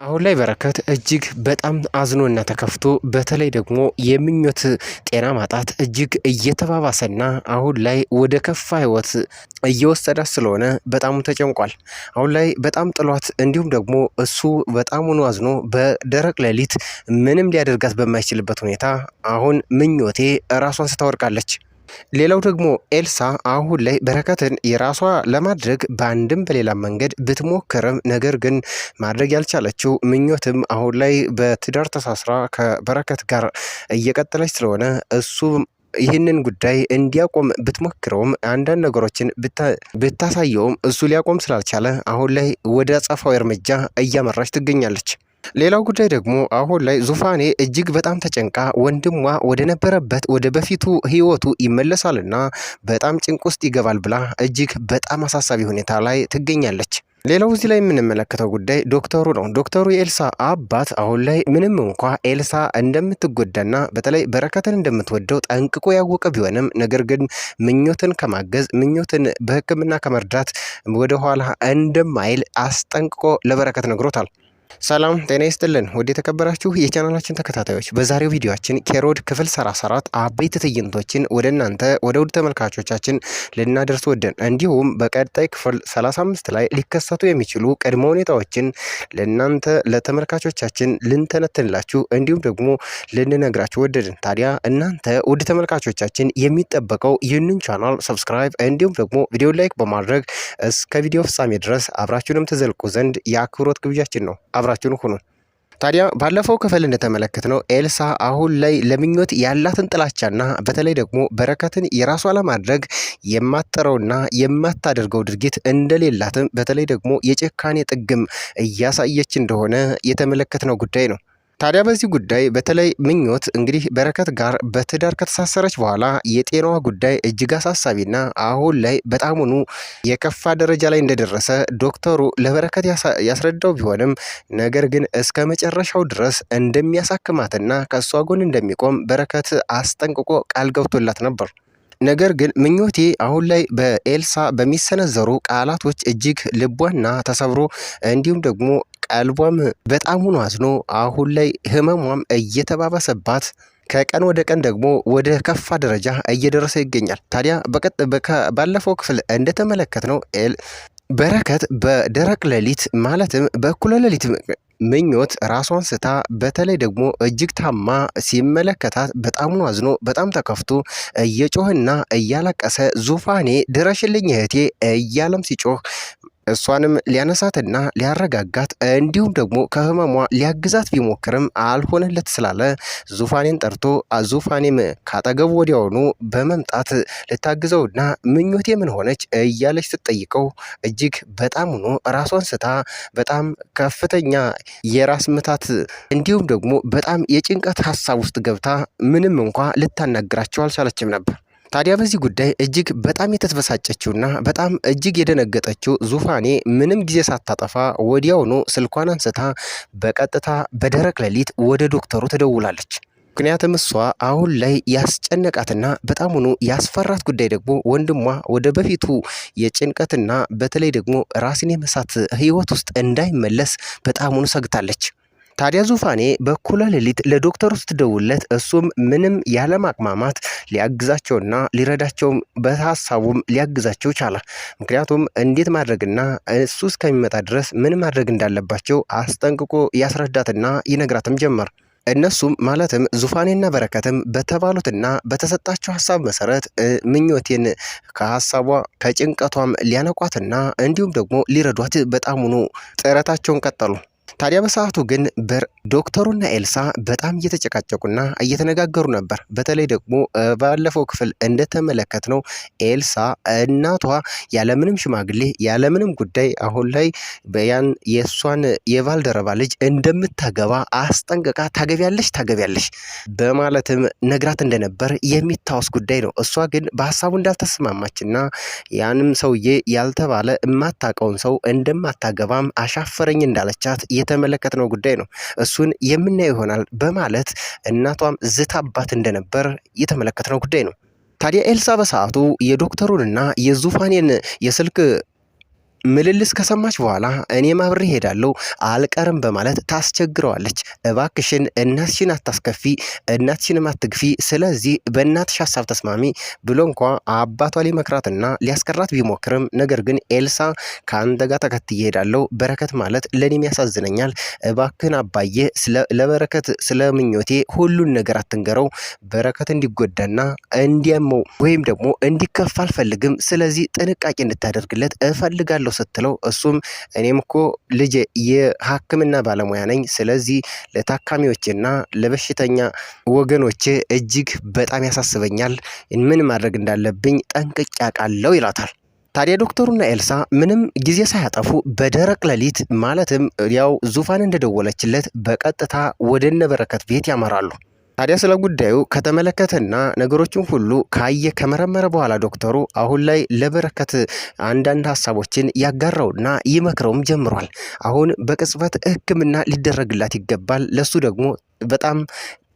አሁን ላይ በረከት እጅግ በጣም አዝኖና ተከፍቶ በተለይ ደግሞ የምኞት ጤና ማጣት እጅግ እየተባባሰና አሁን ላይ ወደ ከፋ ህይወት እየወሰዳት ስለሆነ በጣም ተጨንቋል። አሁን ላይ በጣም ጥሏት እንዲሁም ደግሞ እሱ በጣሙኑ አዝኖ በደረቅ ሌሊት ምንም ሊያደርጋት በማይችልበት ሁኔታ አሁን ምኞቴ ራሷን ስታወድቃለች። ሌላው ደግሞ ኤልሳ አሁን ላይ በረከትን የራሷ ለማድረግ በአንድም በሌላ መንገድ ብትሞክርም ነገር ግን ማድረግ ያልቻለችው ምኞትም አሁን ላይ በትዳር ተሳስራ ከበረከት ጋር እየቀጠለች ስለሆነ እሱ ይህንን ጉዳይ እንዲያቆም ብትሞክረውም አንዳንድ ነገሮችን ብታሳየውም እሱ ሊያቆም ስላልቻለ አሁን ላይ ወደ አጸፋዊ እርምጃ እያመራች ትገኛለች። ሌላው ጉዳይ ደግሞ አሁን ላይ ዙፋኔ እጅግ በጣም ተጨንቃ ወንድሟ ወደ ነበረበት ወደ በፊቱ ህይወቱ ይመለሳልና በጣም ጭንቅ ውስጥ ይገባል ብላ እጅግ በጣም አሳሳቢ ሁኔታ ላይ ትገኛለች። ሌላው እዚህ ላይ የምንመለከተው ጉዳይ ዶክተሩ ነው። ዶክተሩ የኤልሳ አባት አሁን ላይ ምንም እንኳ ኤልሳ እንደምትጎዳና በተለይ በረከትን እንደምትወደው ጠንቅቆ ያወቀ ቢሆንም ነገር ግን ምኞትን ከማገዝ ምኞትን በሕክምና ከመርዳት ወደኋላ እንደማይል አስጠንቅቆ ለበረከት ነግሮታል። ሰላም ጤና ይስጥልን ውድ የተከበራችሁ የቻናላችን ተከታታዮች፣ በዛሬው ቪዲዮአችን ኬሮድ ክፍል 34 አበይት ትዕይንቶችን ወደ እናንተ ወደ ውድ ተመልካቾቻችን ልናደርስ ወደን እንዲሁም በቀጣይ ክፍል 35 ላይ ሊከሰቱ የሚችሉ ቅድመ ሁኔታዎችን ለእናንተ ለተመልካቾቻችን ልንተነትንላችሁ እንዲሁም ደግሞ ልንነግራችሁ ወደድን። ታዲያ እናንተ ውድ ተመልካቾቻችን የሚጠበቀው ይህንን ቻናል ሰብስክራይብ እንዲሁም ደግሞ ቪዲዮ ላይክ በማድረግ እስከ ቪዲዮ ፍጻሜ ድረስ አብራችሁንም ተዘልቁ ዘንድ የአክብሮት ግብዣችን ነው። አብራችሁን ሁኑ። ታዲያ ባለፈው ክፍል እንደተመለከትነው ኤልሳ አሁን ላይ ለምኞት ያላትን ጥላቻና በተለይ ደግሞ በረከትን የራሷ ለማድረግ የማትጠረውና የማታደርገው ድርጊት እንደሌላትም በተለይ ደግሞ የጭካኔ ጥግም እያሳየች እንደሆነ የተመለከትነው ጉዳይ ነው። ታዲያ በዚህ ጉዳይ በተለይ ምኞት እንግዲህ በረከት ጋር በትዳር ከተሳሰረች በኋላ የጤናዋ ጉዳይ እጅግ አሳሳቢና አሁን ላይ በጣሙኑ የከፋ ደረጃ ላይ እንደደረሰ ዶክተሩ ለበረከት ያስረዳው ቢሆንም ነገር ግን እስከ መጨረሻው ድረስ እንደሚያሳክማትና ከእሷ ጎን እንደሚቆም በረከት አስጠንቅቆ ቃል ገብቶላት ነበር። ነገር ግን ምኞቴ አሁን ላይ በኤልሳ በሚሰነዘሩ ቃላቶች እጅግ ልቧና ተሰብሮ እንዲሁም ደግሞ ቀልቧም በጣም ሆኖ አዝኖ አሁን ላይ ህመሟም እየተባባሰባት ከቀን ወደ ቀን ደግሞ ወደ ከፋ ደረጃ እየደረሰ ይገኛል። ታዲያ ባለፈው ክፍል እንደተመለከትነው በረከት በደረቅ ሌሊት ማለትም በእኩለ ሌሊት ምኞት ራሷን ስታ በተለይ ደግሞ እጅግ ታማ ሲመለከታት በጣም አዝኖ በጣም ተከፍቶ እየጮህና እያለቀሰ ዙፋኔ ድረሽልኝ እህቴ እያለም ሲጮህ እሷንም ሊያነሳትና ሊያረጋጋት እንዲሁም ደግሞ ከህመሟ ሊያግዛት ቢሞክርም አልሆነለት ስላለ ዙፋኔን ጠርቶ ዙፋኔም ካጠገቡ ወዲያውኑ በመምጣት ልታግዘውና ምኞቴ ምን ሆነች እያለች ስትጠይቀው እጅግ በጣም ሆኖ ራሷን ስታ በጣም ከፍተኛ የራስ ምታት እንዲሁም ደግሞ በጣም የጭንቀት ሀሳብ ውስጥ ገብታ ምንም እንኳ ልታናግራቸው አልቻለችም ነበር። ታዲያ በዚህ ጉዳይ እጅግ በጣም የተበሳጨችውና በጣም እጅግ የደነገጠችው ዙፋኔ ምንም ጊዜ ሳታጠፋ ወዲያውኑ ስልኳን አንስታ በቀጥታ በደረቅ ሌሊት ወደ ዶክተሩ ትደውላለች። ምክንያቱም እሷ አሁን ላይ ያስጨነቃትና በጣሙኑ ያስፈራት ጉዳይ ደግሞ ወንድሟ ወደ በፊቱ የጭንቀትና በተለይ ደግሞ ራስን የመሳት ህይወት ውስጥ እንዳይመለስ በጣሙኑ ሰግታለች። ታዲያ ዙፋኔ በኩለ ሌሊት ለዶክተሩ ስትደውለት እሱም ምንም ያለማቅማማት ሊያግዛቸውና ሊረዳቸውም በሀሳቡም ሊያግዛቸው ቻለ። ምክንያቱም እንዴት ማድረግና እሱ እስከሚመጣ ድረስ ምን ማድረግ እንዳለባቸው አስጠንቅቆ ያስረዳትና ይነግራትም ጀመር። እነሱም ማለትም ዙፋኔና በረከትም በተባሉትና በተሰጣቸው ሀሳብ መሰረት ምኞቴን ከሀሳቧ ከጭንቀቷም ሊያነቋትና እንዲሁም ደግሞ ሊረዷት በጣሙኑ ጥረታቸውን ቀጠሉ። ታዲያ በሰዓቱ ግን ዶክተሩና ኤልሳ በጣም እየተጨቃጨቁና እየተነጋገሩ ነበር። በተለይ ደግሞ ባለፈው ክፍል እንደተመለከትነው ኤልሳ እናቷ ያለምንም ሽማግሌ ያለምንም ጉዳይ አሁን ላይ በያን የእሷን የባልደረባ ልጅ እንደምታገባ አስጠንቅቃ ታገቢያለሽ በማለትም ነግራት እንደነበር የሚታወስ ጉዳይ ነው። እሷ ግን በሀሳቡ እንዳልተስማማችና ያንም ሰውዬ ያልተባለ የማታውቀውን ሰው እንደማታገባም አሻፈረኝ እንዳለቻት የተመለከትነው ጉዳይ ነው። እሱን የምናየው ይሆናል በማለት እናቷም ዝታባት እንደነበር የተመለከትነው ጉዳይ ነው። ታዲያ ኤልሳ በሰዓቱ የዶክተሩንና የዙፋኔን የስልክ ምልልስ ከሰማች በኋላ እኔም አብሬ ሄዳለሁ አልቀርም በማለት ታስቸግረዋለች። እባክሽን እናትሽን አታስከፊ፣ እናትሽንም አትግፊ፣ ስለዚህ በእናትሽ ሀሳብ ተስማሚ ብሎ እንኳ አባቷ ሊመክራትና ሊያስቀራት ቢሞክርም ነገር ግን ኤልሳ ከአንተ ጋር ተከትዬ ሄዳለሁ፣ በረከት ማለት ለእኔም ያሳዝነኛል፣ እባክህን አባዬ ለበረከት ስለ ምኞቴ ሁሉን ነገር አትንገረው፣ በረከት እንዲጎዳና እንዲያመው ወይም ደግሞ እንዲከፋ አልፈልግም፣ ስለዚህ ጥንቃቄ እንድታደርግለት እፈልጋለሁ ስትለው እሱም እኔም እኮ ልጄ የሕክምና ባለሙያ ነኝ፣ ስለዚህ ለታካሚዎችና ለበሽተኛ ወገኖች እጅግ በጣም ያሳስበኛል፣ ምን ማድረግ እንዳለብኝ ጠንቅቄ አውቃለሁ ይላታል። ታዲያ ዶክተሩና ኤልሳ ምንም ጊዜ ሳያጠፉ በደረቅ ሌሊት ማለትም ያው ዙፋን እንደደወለችለት በቀጥታ ወደ እነ በረከት ቤት ያመራሉ። ታዲያ ስለ ጉዳዩ ከተመለከተና ነገሮችን ሁሉ ካየ ከመረመረ በኋላ ዶክተሩ አሁን ላይ ለበረከት አንዳንድ ሀሳቦችን ያጋራውና ይመክረውም ጀምሯል። አሁን በቅጽበት ሕክምና ሊደረግላት ይገባል፣ ለሱ ደግሞ በጣም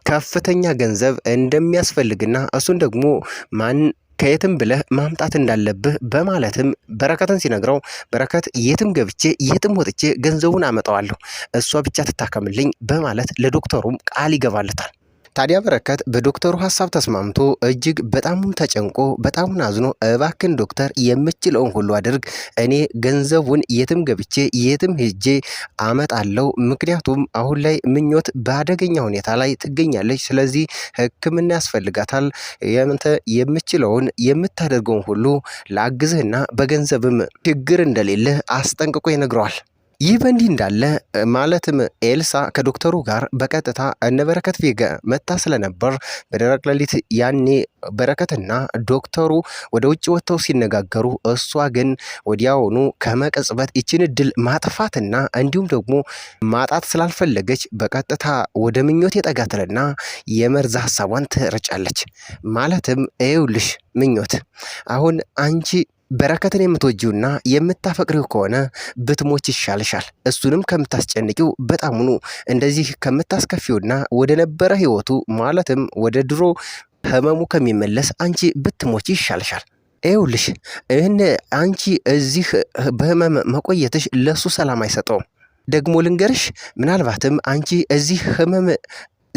ከፍተኛ ገንዘብ እንደሚያስፈልግና እሱን ደግሞ ከየትም ብለህ ማምጣት እንዳለብህ በማለትም በረከትን ሲነግረው በረከት የትም ገብቼ የትም ወጥቼ ገንዘቡን አመጣዋለሁ፣ እሷ ብቻ ትታከምልኝ በማለት ለዶክተሩም ቃል ይገባለታል። ታዲያ በረከት በዶክተሩ ሀሳብ ተስማምቶ እጅግ በጣሙን ተጨንቆ በጣሙን አዝኖ እባክን ዶክተር የምችለውን ሁሉ አድርግ፣ እኔ ገንዘቡን የትም ገብቼ የትም ሄጄ አመጣለሁ፣ ምክንያቱም አሁን ላይ ምኞት በአደገኛ ሁኔታ ላይ ትገኛለች፣ ስለዚህ ሕክምና ያስፈልጋታል፣ የምችለውን የምታደርገውን ሁሉ ላግዝህና በገንዘብም ችግር እንደሌለ አስጠንቅቆ ይነግረዋል። ይህ በእንዲህ እንዳለ ማለትም ኤልሳ ከዶክተሩ ጋር በቀጥታ እነ በረከት ቤት መታ ስለነበር በደረቅ ሌሊት ያኔ በረከትና ዶክተሩ ወደ ውጭ ወጥተው ሲነጋገሩ እሷ ግን ወዲያውኑ ከመቀጽበት ይችን እድል ማጥፋትና እንዲሁም ደግሞ ማጣት ስላልፈለገች በቀጥታ ወደ ምኞት የጠጋትልና የመርዝ ሀሳቧን ትረጫለች። ማለትም ይኸውልሽ ምኞት አሁን አንቺ በረከትን የምትወጂውና የምታፈቅሪው ከሆነ ብትሞች ይሻልሻል። እሱንም ከምታስጨንቂው በጣሙኑ እንደዚህ ከምታስከፊውና ወደ ነበረ ህይወቱ ማለትም ወደ ድሮ ህመሙ ከሚመለስ አንቺ ብትሞች ይሻልሻል። ይኸውልሽ አንቺ እዚህ በህመም መቆየትሽ ለሱ ሰላም አይሰጠውም። ደግሞ ልንገርሽ ምናልባትም አንቺ እዚህ ህመም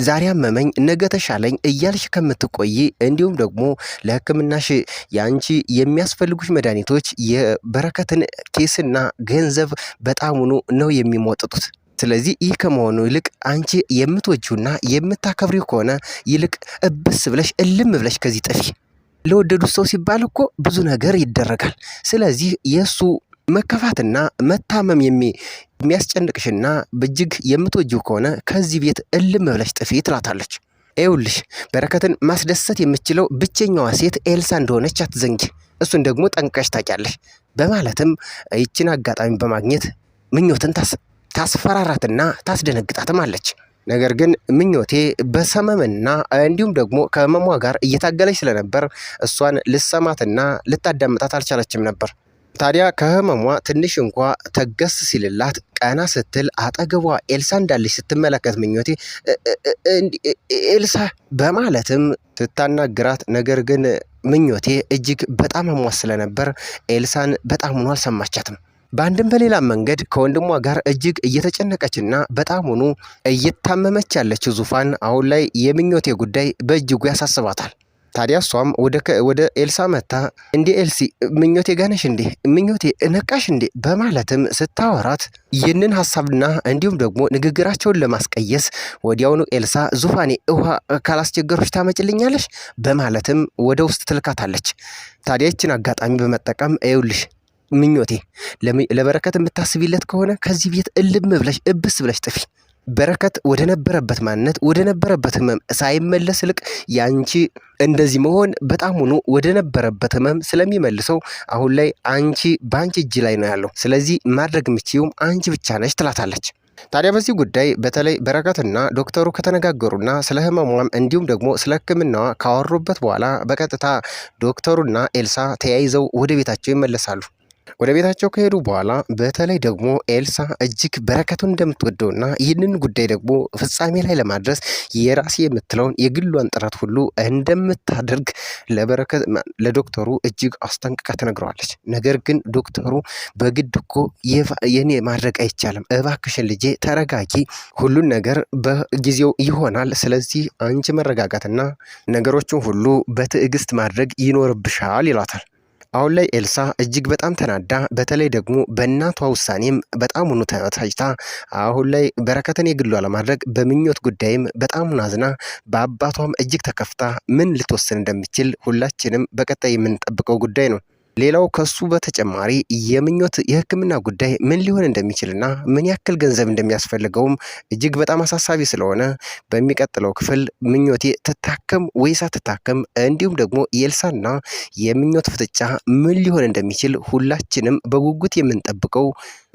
ዛሬ አመመኝ ነገ ተሻለኝ እያልሽ ከምትቆይ እንዲሁም ደግሞ ለሕክምናሽ ያንቺ የሚያስፈልጉሽ መድኃኒቶች የበረከትን ኬስና ገንዘብ በጣሙኑ ነው የሚሞጥጡት። ስለዚህ ይህ ከመሆኑ ይልቅ አንቺ የምትወጂውና የምታከብሪው ከሆነ ይልቅ እብስ ብለሽ እልም ብለሽ ከዚህ ጥፊ። ለወደዱት ሰው ሲባል እኮ ብዙ ነገር ይደረጋል። ስለዚህ የእሱ መከፋትና መታመም የሚያስጨንቅሽና በእጅግ የምትወጂው ከሆነ ከዚህ ቤት እልም ብለሽ ጥፊ ትላታለች። ይኸውልሽ በረከትን ማስደሰት የምችለው ብቸኛዋ ሴት ኤልሳ እንደሆነች አትዘንጊ፣ እሱን ደግሞ ጠንቀሽ ታውቂያለሽ በማለትም ይችን አጋጣሚ በማግኘት ምኞትን ታስፈራራትና ታስደነግጣትም አለች። ነገር ግን ምኞቴ በሰመምና እንዲሁም ደግሞ ከህመሟ ጋር እየታገለች ስለነበር እሷን ልሰማትና ልታዳምጣት አልቻለችም ነበር። ታዲያ ከህመሟ ትንሽ እንኳ ተገስ ሲልላት ቀና ስትል አጠገቧ ኤልሳ እንዳለች ስትመለከት ምኞቴ ኤልሳ በማለትም ትታናግራት፣ ነገር ግን ምኞቴ እጅግ በጣም አሟት ስለነበር ኤልሳን በጣም ሆኖ አልሰማቻትም። በአንድም በሌላም መንገድ ከወንድሟ ጋር እጅግ እየተጨነቀችና በጣሙኑ እየታመመች ያለችው ዙፋን አሁን ላይ የምኞቴ ጉዳይ በእጅጉ ያሳስባታል። ታዲያ እሷም ወደ ኤልሳ መታ እንዴ ኤልሲ ምኞቴ ጋነሽ እንዴ ምኞቴ ነቃሽ እንዴ በማለትም ስታወራት ይህንን ሀሳብና እንዲሁም ደግሞ ንግግራቸውን ለማስቀየስ ወዲያውኑ ኤልሳ ዙፋኔ ውሃ ካላስቸገሮች ታመጭልኛለሽ በማለትም ወደ ውስጥ ትልካታለች። ታዲያ ይችን አጋጣሚ በመጠቀም ይኸውልሽ ምኞቴ ለበረከት የምታስቢለት ከሆነ ከዚህ ቤት እልም ብለሽ እብስ ብለሽ ጥፊ። በረከት ወደ ነበረበት ማንነት ወደ ነበረበት ህመም ሳይመለስ ልቅ ያንቺ እንደዚህ መሆን በጣሙኑ ወደ ነበረበት ህመም ስለሚመልሰው አሁን ላይ አንቺ በአንቺ እጅ ላይ ነው ያለው፣ ስለዚህ ማድረግ የምትችይውም አንቺ ብቻ ነች ትላታለች። ታዲያ በዚህ ጉዳይ በተለይ በረከትና ዶክተሩ ከተነጋገሩና ስለ ህመሟም እንዲሁም ደግሞ ስለ ሕክምናዋ ካወሩበት በኋላ በቀጥታ ዶክተሩና ኤልሳ ተያይዘው ወደ ቤታቸው ይመለሳሉ። ወደ ቤታቸው ከሄዱ በኋላ በተለይ ደግሞ ኤልሳ እጅግ በረከቱን እንደምትወደውና ይህንን ጉዳይ ደግሞ ፍጻሜ ላይ ለማድረስ የራሴ የምትለውን የግሏን ጥረት ሁሉ እንደምታደርግ ለዶክተሩ እጅግ አስጠንቅቃ ትነግረዋለች። ነገር ግን ዶክተሩ በግድ እኮ የኔ ማድረግ አይቻልም፣ እባክሽን ልጄ ተረጋጊ፣ ሁሉን ነገር በጊዜው ይሆናል። ስለዚህ አንቺ መረጋጋትና ነገሮችን ሁሉ በትዕግስት ማድረግ ይኖርብሻል ይላታል። አሁን ላይ ኤልሳ እጅግ በጣም ተናዳ፣ በተለይ ደግሞ በእናቷ ውሳኔም በጣም ሆኖ ተበሳጭታ አሁን ላይ በረከትን የግሏ ለማድረግ በምኞት ጉዳይም በጣም ናዝና በአባቷም እጅግ ተከፍታ ምን ልትወስን እንደምችል ሁላችንም በቀጣይ የምንጠብቀው ጉዳይ ነው። ሌላው ከሱ በተጨማሪ የምኞት የሕክምና ጉዳይ ምን ሊሆን እንደሚችልና ምን ያክል ገንዘብ እንደሚያስፈልገውም እጅግ በጣም አሳሳቢ ስለሆነ በሚቀጥለው ክፍል ምኞቴ ትታከም ወይስ አትታከም፣ እንዲሁም ደግሞ የኤልሳና የምኞት ፍጥጫ ምን ሊሆን እንደሚችል ሁላችንም በጉጉት የምንጠብቀው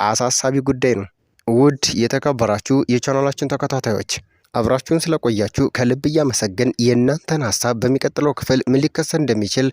አሳሳቢ ጉዳይ ነው። ውድ የተከበራችሁ የቻናላችን ተከታታዮች አብራችሁን ስለቆያችሁ ከልብ እያመሰገን የእናንተን ሀሳብ በሚቀጥለው ክፍል ምን ሊከሰት እንደሚችል